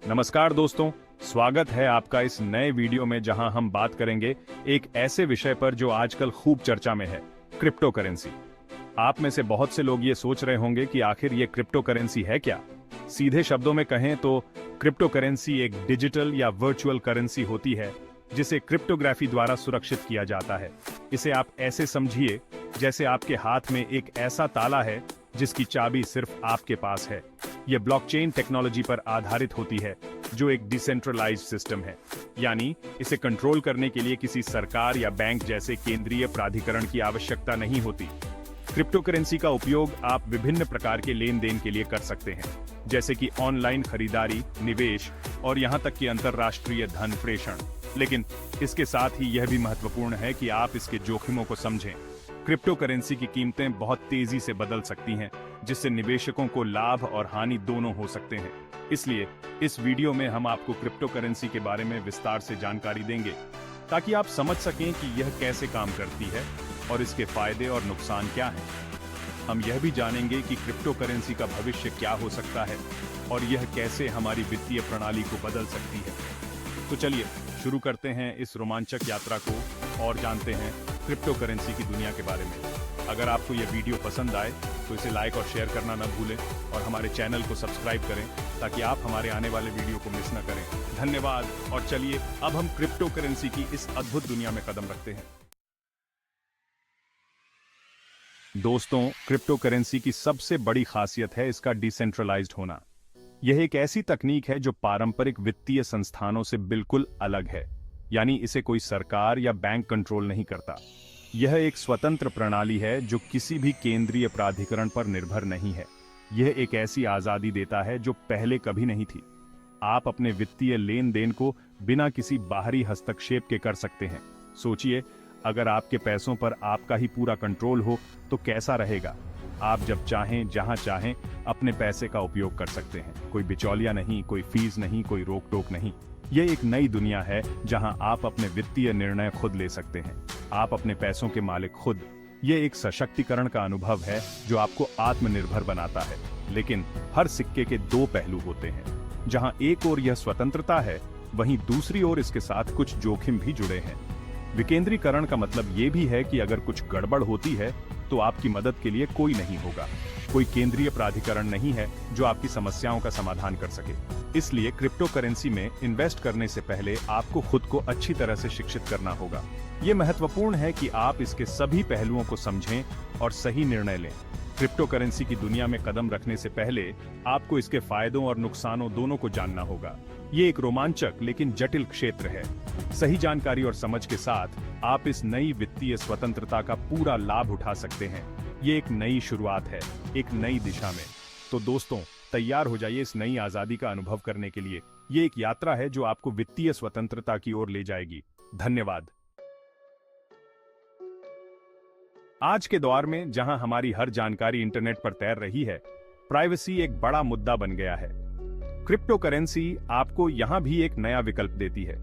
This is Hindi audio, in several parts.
नमस्कार दोस्तों, स्वागत है आपका इस नए वीडियो में जहां हम बात करेंगे एक ऐसे विषय पर जो आजकल खूब चर्चा में है, क्रिप्टो करेंसी। आप में से बहुत से लोग ये सोच रहे होंगे कि आखिर ये क्रिप्टो करेंसी है क्या। सीधे शब्दों में कहें तो क्रिप्टो करेंसी एक डिजिटल या वर्चुअल करेंसी होती है जिसे क्रिप्टोग्राफी द्वारा सुरक्षित किया जाता है। इसे आप ऐसे समझिए जैसे आपके हाथ में एक ऐसा ताला है जिसकी चाबी सिर्फ आपके पास है। यह ब्लॉकचेन टेक्नोलॉजी पर आधारित होती है जो एक डिसेंट्रलाइज्ड सिस्टम है, यानी इसे कंट्रोल करने के लिए किसी सरकार या बैंक जैसे केंद्रीय प्राधिकरण की आवश्यकता नहीं होती। क्रिप्टो करेंसी का उपयोग आप विभिन्न प्रकार के लेन देन के लिए कर सकते हैं, जैसे कि ऑनलाइन खरीदारी, निवेश और यहां तक कि अंतरराष्ट्रीय धन प्रेषण। लेकिन इसके साथ ही यह भी महत्वपूर्ण है कि आप इसके जोखिमों को समझें। क्रिप्टो करेंसी की कीमतें बहुत तेजी से बदल सकती हैं, जिससे निवेशकों को लाभ और हानि दोनों हो सकते हैं। इसलिए इस वीडियो में हम आपको क्रिप्टो करेंसी के बारे में विस्तार से जानकारी देंगे, ताकि आप समझ सकें कि यह कैसे काम करती है और इसके फायदे और नुकसान क्या हैं। हम यह भी जानेंगे कि क्रिप्टो करेंसी का भविष्य क्या हो सकता है और यह कैसे हमारी वित्तीय प्रणाली को बदल सकती है। तो चलिए शुरू करते हैं इस रोमांचक यात्रा को और जानते हैं क्रिप्टो करेंसी की दुनिया के बारे में। अगर आपको यह वीडियो पसंद आए तो इसे लाइक और शेयर करना न भूलें और हमारे चैनल को सब्सक्राइब करें ताकि आप हमारे आने वाले वीडियो को मिस न करें। धन्यवाद। और चलिए अब हम क्रिप्टो करेंसी की इस अद्भुत दुनिया में कदम रखते हैं। दोस्तों, क्रिप्टो करेंसी की सबसे बड़ी खासियत है इसका डिसेंट्रलाइज्ड होना। यह एक ऐसी तकनीक है जो पारंपरिक वित्तीय संस्थानों से बिल्कुल अलग है, यानी इसे कोई सरकार या बैंक कंट्रोल नहीं करता। यह एक स्वतंत्र प्रणाली है जो किसी भी केंद्रीय प्राधिकरण पर निर्भर नहीं है। यह एक ऐसी आजादी देता है जो पहले कभी नहीं थी। आप अपने वित्तीय लेन देन को बिना किसी बाहरी हस्तक्षेप के कर सकते हैं। सोचिए, अगर आपके पैसों पर आपका ही पूरा कंट्रोल हो तो कैसा रहेगा। आप जब चाहें, जहां चाहें अपने पैसे का उपयोग कर सकते हैं। कोई बिचौलिया नहीं, कोई फीस नहीं, कोई रोक टोक नहीं। यह एक नई दुनिया है जहां आप अपने वित्तीय निर्णय खुद ले सकते हैं। आप अपने पैसों के मालिक खुद। यह एक सशक्तिकरण का अनुभव है जो आपको आत्मनिर्भर बनाता है। लेकिन हर सिक्के के दो पहलू होते हैं। जहां एक ओर यह स्वतंत्रता है, वहीं दूसरी ओर इसके साथ कुछ जोखिम भी जुड़े हैं। विकेंद्रीकरण का मतलब यह भी है कि अगर कुछ गड़बड़ होती है तो आपकी मदद के लिए कोई नहीं होगा। कोई केंद्रीय प्राधिकरण नहीं है जो आपकी समस्याओं का समाधान कर सके। इसलिए क्रिप्टो करेंसी में इन्वेस्ट करने से पहले आपको खुद को अच्छी तरह से शिक्षित करना होगा। यह महत्वपूर्ण है कि आप इसके सभी पहलुओं को समझें और सही निर्णय लें। क्रिप्टो करेंसी की दुनिया में कदम रखने से पहले आपको इसके फायदों और नुकसानों दोनों को जानना होगा। ये एक रोमांचक लेकिन जटिल क्षेत्र है। सही जानकारी और समझ के साथ आप इस नई वित्तीय स्वतंत्रता का पूरा लाभ उठा सकते हैं। ये एक नई शुरुआत है, एक नई दिशा में। तो दोस्तों, तैयार हो जाइए इस नई आजादी का अनुभव करने के लिए। ये एक यात्रा है जो आपको वित्तीय स्वतंत्रता की ओर ले जाएगी। धन्यवाद। आज के दौर में जहां हमारी हर जानकारी इंटरनेट पर तैर रही है, प्राइवेसी एक बड़ा मुद्दा बन गया है। क्रिप्टो करेंसी आपको यहां भी एक नया विकल्प देती है।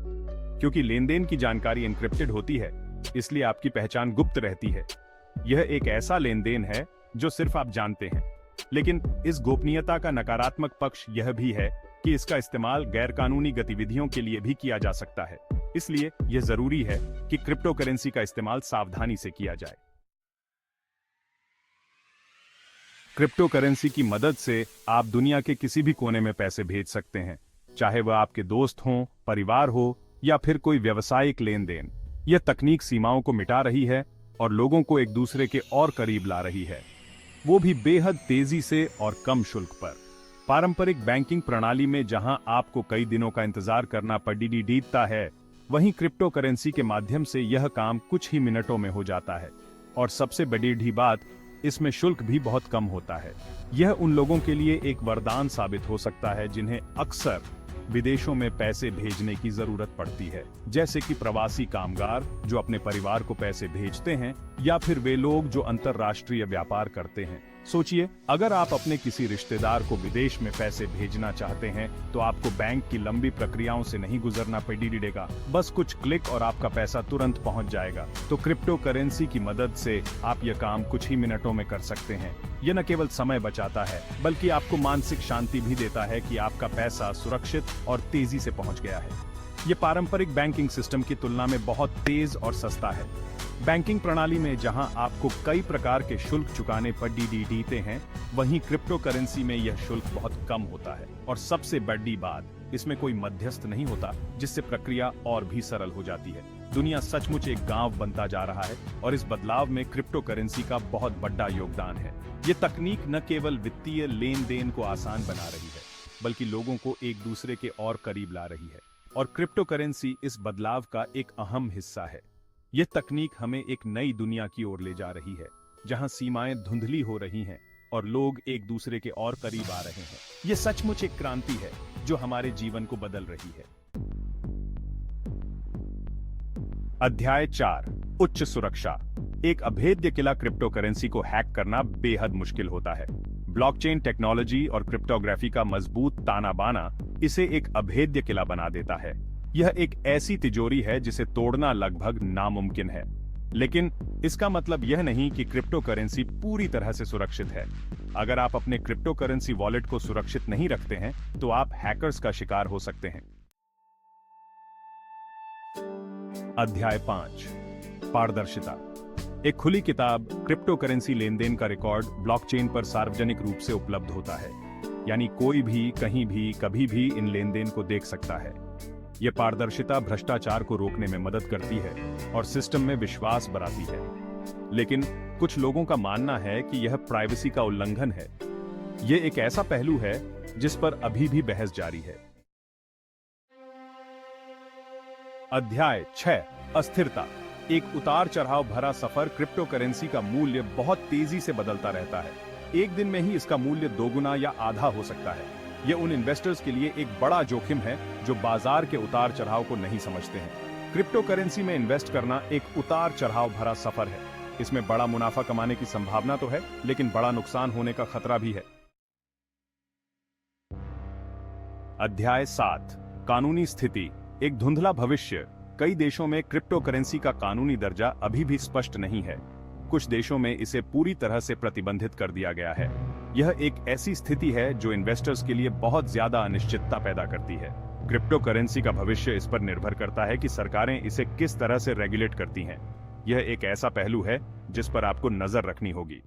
क्योंकि लेनदेन की जानकारी एन्क्रिप्टेड होती है, इसलिए आपकी पहचान गुप्त रहती है। यह एक ऐसा लेनदेन है जो सिर्फ आप जानते हैं। लेकिन इस गोपनीयता का नकारात्मक पक्ष यह भी है कि इसका इस्तेमाल गैरकानूनी गतिविधियों के लिए भी किया जा सकता है। इसलिए यह जरूरी है कि क्रिप्टो करेंसी का इस्तेमाल सावधानी से किया जाए। क्रिप्टो करेंसी की मदद से आप दुनिया के किसी भी कोने में पैसे भेज सकते हैं, चाहे वह आपके दोस्त हों, परिवार हो या फिर कोई व्यावसायिक लेन देन। यह तकनीक सीमाओं को मिटा रही है और लोगों को एक दूसरे के और करीब ला रही है, वो भी बेहद तेजी से और कम शुल्क पर। पारंपरिक बैंकिंग प्रणाली में जहां आपको कई दिनों का इंतजार करना पड़ता है, वहीं क्रिप्टो करेंसी के माध्यम से यह काम कुछ ही मिनटों में हो जाता है। और सबसे बड़ी बात, इसमें शुल्क भी बहुत कम होता है। यह उन लोगों के लिए एक वरदान साबित हो सकता है जिन्हें अक्सर विदेशों में पैसे भेजने की जरूरत पड़ती है, जैसे कि प्रवासी कामगार जो अपने परिवार को पैसे भेजते हैं या फिर वे लोग जो अंतर्राष्ट्रीय व्यापार करते हैं। सोचिए, अगर आप अपने किसी रिश्तेदार को विदेश में पैसे भेजना चाहते हैं तो आपको बैंक की लंबी प्रक्रियाओं से नहीं गुजरना पड़ेगा। बस कुछ क्लिक और आपका पैसा तुरंत पहुंच जाएगा। तो क्रिप्टो करेंसी की मदद से आप यह काम कुछ ही मिनटों में कर सकते हैं। यह न केवल समय बचाता है बल्कि आपको मानसिक शांति भी देता है कि आपका पैसा सुरक्षित और तेजी से पहुंच गया है। ये पारंपरिक बैंकिंग सिस्टम की तुलना में बहुत तेज और सस्ता है। बैंकिंग प्रणाली में जहां आपको कई प्रकार के शुल्क चुकाने पर डीडीते हैं, वहीं क्रिप्टो करेंसी में यह शुल्क बहुत कम होता है। और सबसे बड़ी बात, इसमें कोई मध्यस्थ नहीं होता, जिससे प्रक्रिया और भी सरल हो जाती है। दुनिया सचमुच एक गांव बनता जा रहा है और इस बदलाव में क्रिप्टो करेंसी का बहुत बड़ा योगदान है। ये तकनीक न केवल वित्तीय लेन देन को आसान बना रही है, बल्कि लोगों को एक दूसरे के और करीब ला रही है। और क्रिप्टो करेंसी इस बदलाव का एक अहम हिस्सा है। यह तकनीक हमें एक नई दुनिया की ओर ले जा रही है, जहां सीमाएं धुंधली हो रही हैं और लोग एक दूसरे के और करीब आ रहे हैं। यह सचमुच एक क्रांति है जो हमारे जीवन को बदल रही है। अध्याय 4, उच्च सुरक्षा। एक अभेद्य किला क्रिप्टो करेंसी को हैक करना बेहद मुश्किल होता है। ब्लॉकचेन टेक्नोलॉजी और क्रिप्टोग्राफी का मजबूत ताना बाना इसे एक अभेद्य किला बना देता है। यह एक ऐसी तिजोरी है जिसे तोड़ना लगभग नामुमकिन है। लेकिन इसका मतलब यह नहीं कि क्रिप्टो करेंसी पूरी तरह से सुरक्षित है। अगर आप अपने क्रिप्टो करेंसी वॉलेट को सुरक्षित नहीं रखते हैं, तो आप हैकर्स का शिकार हो सकते हैं। अध्याय 5, पारदर्शिता। एक खुली किताब क्रिप्टो करेंसी लेनदेन का रिकॉर्ड ब्लॉकचेन पर सार्वजनिक रूप से उपलब्ध होता है, यानी कोई भी कहीं भी कभी भी इन लेनदेन को देख सकता है। यह पारदर्शिता भ्रष्टाचार को रोकने में मदद करती है और सिस्टम में विश्वास बढ़ाती है। लेकिन कुछ लोगों का मानना है कि यह प्राइवेसी का उल्लंघन है। यह एक ऐसा पहलू है जिस पर अभी भी बहस जारी है। अध्याय 6, अस्थिरता। एक उतार चढ़ाव भरा सफर। क्रिप्टो करेंसी का मूल्य बहुत तेजी से बदलता रहता है। एक दिन में ही इसका मूल्य दोगुना या आधा हो सकता है। यह उन इन्वेस्टर्स के लिए एक बड़ा जोखिम है जो बाजार के उतार चढ़ाव को नहीं समझते हैं। क्रिप्टो करेंसी में इन्वेस्ट करना एक उतार चढ़ाव भरा सफर है। इसमें बड़ा मुनाफा कमाने की संभावना तो है, लेकिन बड़ा नुकसान होने का खतरा भी है। अध्याय 7, कानूनी स्थिति। एक धुंधला भविष्य। कई देशों में क्रिप्टो करेंसी का कानूनी दर्जा अभी भी स्पष्ट नहीं है। कुछ देशों में इसे पूरी तरह से प्रतिबंधित कर दिया गया है। यह एक ऐसी स्थिति है जो इन्वेस्टर्स के लिए बहुत ज्यादा अनिश्चितता पैदा करती है। क्रिप्टो करेंसी का भविष्य इस पर निर्भर करता है कि सरकारें इसे किस तरह से रेगुलेट करती हैं। यह एक ऐसा पहलू है जिस पर आपको नजर रखनी होगी।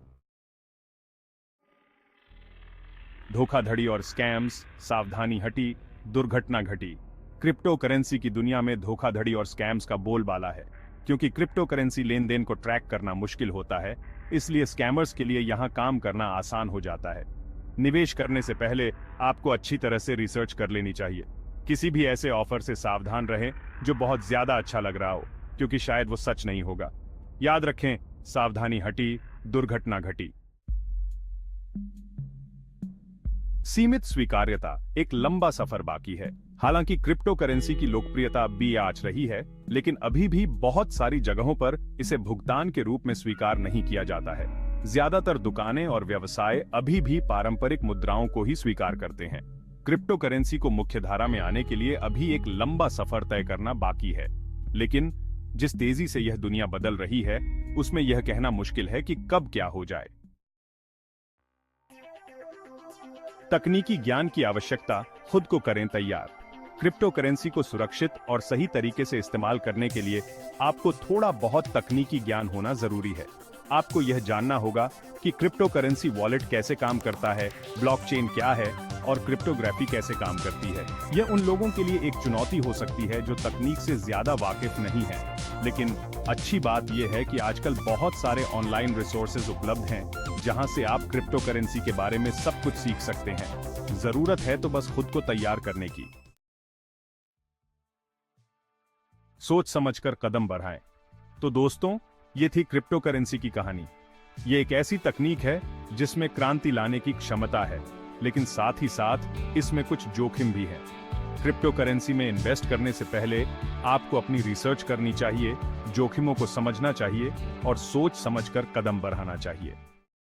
धोखाधड़ी और स्कैम्स। सावधानी हटी, दुर्घटना घटी। क्रिप्टो करेंसी की दुनिया में धोखाधड़ी और स्कैम्स का बोलबाला है। क्योंकि क्रिप्टो करेंसी लेन देन को ट्रैक करना मुश्किल होता है, इसलिए स्कैमर्स के लिए यहां काम करना आसान हो जाता है। निवेश करने से पहले आपको अच्छी तरह से रिसर्च कर लेनी चाहिए। किसी भी ऐसे ऑफर से सावधान रहें जो बहुत ज्यादा अच्छा लग रहा हो, क्योंकि शायद वो सच नहीं होगा। याद रखें, सावधानी हटी, दुर्घटना घटी। सीमित स्वीकार्यता। एक लंबा सफर बाकी है। हालांकि क्रिप्टो करेंसी की लोकप्रियता भी आंच रही है, लेकिन अभी भी बहुत सारी जगहों पर इसे भुगतान के रूप में स्वीकार नहीं किया जाता है। ज्यादातर दुकानें और व्यवसाय अभी भी पारंपरिक मुद्राओं को ही स्वीकार करते हैं। क्रिप्टो करेंसी को मुख्यधारा में आने के लिए अभी एक लंबा सफर तय करना बाकी है। लेकिन जिस तेजी से यह दुनिया बदल रही है, उसमें यह कहना मुश्किल है कि कब क्या हो जाए। तकनीकी ज्ञान की आवश्यकता। खुद को करें तैयार। क्रिप्टो करेंसी को सुरक्षित और सही तरीके से इस्तेमाल करने के लिए आपको थोड़ा बहुत तकनीकी ज्ञान होना जरूरी है। आपको यह जानना होगा कि क्रिप्टो करेंसी वॉलेट कैसे काम करता है, ब्लॉकचेन क्या है और क्रिप्टोग्राफी कैसे काम करती है। यह उन लोगों के लिए एक चुनौती हो सकती है जो तकनीक से ज्यादा वाकिफ नहीं है। लेकिन अच्छी बात यह है कि आजकल बहुत सारे ऑनलाइन रिसोर्सेज उपलब्ध हैं, जहां से आप क्रिप्टो करेंसी के बारे में सब कुछ सीख सकते हैं। जरूरत है तो बस खुद को तैयार करने की। सोच समझकर कदम बढ़ाएं। तो दोस्तों, ये थी क्रिप्टो करेंसी की कहानी। ये एक ऐसी तकनीक है जिसमें क्रांति लाने की क्षमता है, लेकिन साथ ही साथ इसमें कुछ जोखिम भी है। क्रिप्टो करेंसी में इन्वेस्ट करने से पहले आपको अपनी रिसर्च करनी चाहिए, जोखिमों को समझना चाहिए और सोच समझकर कदम बढ़ाना चाहिए।